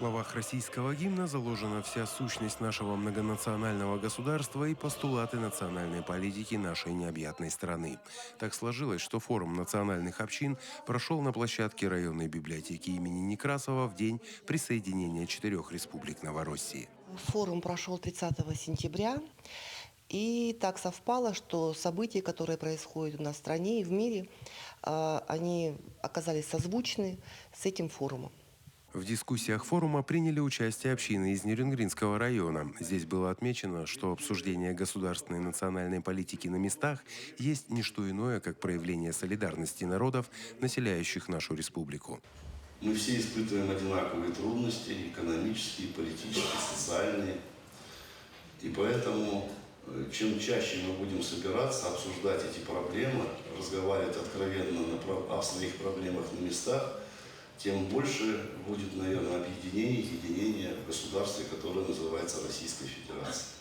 словах российского гимна заложена вся сущность нашего многонационального государства и постулаты национальной политики нашей необъятной страны. Так сложилось, что форум национальных общин прошел на площадке районной библиотеки имени Некрасова в день присоединения 4 республик Новороссии. Форум прошел 30 сентября, и так совпало, что события, которые происходят у нас в стране и в мире, они оказались созвучны с этим форумом. В дискуссиях форума приняли участие общины из Нерюнгринского района. Здесь было отмечено, что обсуждение государственной и национальной политики на местах есть не что иное, как проявление солидарности народов, населяющих нашу республику. Мы все испытываем одинаковые трудности: экономические, политические, социальные. И поэтому, чем чаще мы будем собираться, обсуждать эти проблемы, разговаривать откровенно о своих проблемах на местах, тем больше будет, наверное, объединение, единение в государстве, которое называется Российской Федерацией.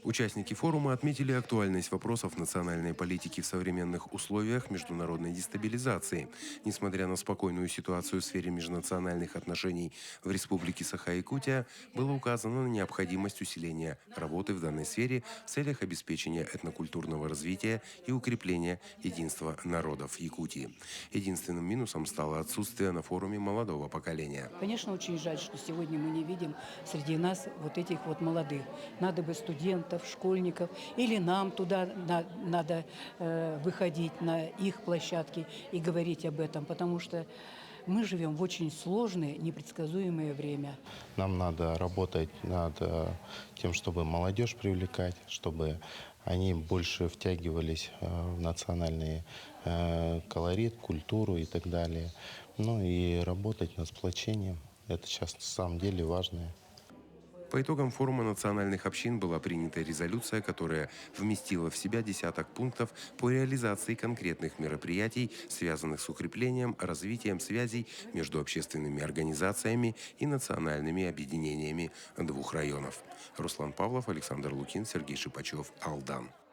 Участники форума отметили актуальность вопросов национальной политики в современных условиях международной дестабилизации. Несмотря на спокойную ситуацию в сфере межнациональных отношений в Республике Саха-Якутия, было указано на необходимость усиления работы в данной сфере в целях обеспечения этнокультурного развития и укрепления единства народов Якутии. Единственным минусом стало отсутствие на форуме молодого поколения. Конечно, очень жаль, что сегодня мы не видим среди нас вот этих вот молодых. Надо бы студентов, школьников, или нам туда надо выходить на их площадки и говорить об этом, потому что мы живем в очень сложное, непредсказуемое время. Нам надо работать над тем, чтобы молодежь привлекать, чтобы они больше втягивались в национальный колорит, культуру и так далее. Ну и работать над сплочением. Это сейчас на самом деле важное. По итогам форума национальных общин была принята резолюция, которая вместила в себя десяток пунктов по реализации конкретных мероприятий, связанных с укреплением, развитием связей между общественными организациями и национальными объединениями двух районов. Руслан Павлов, Александр Лукин, Сергей Шипачев, Алдан.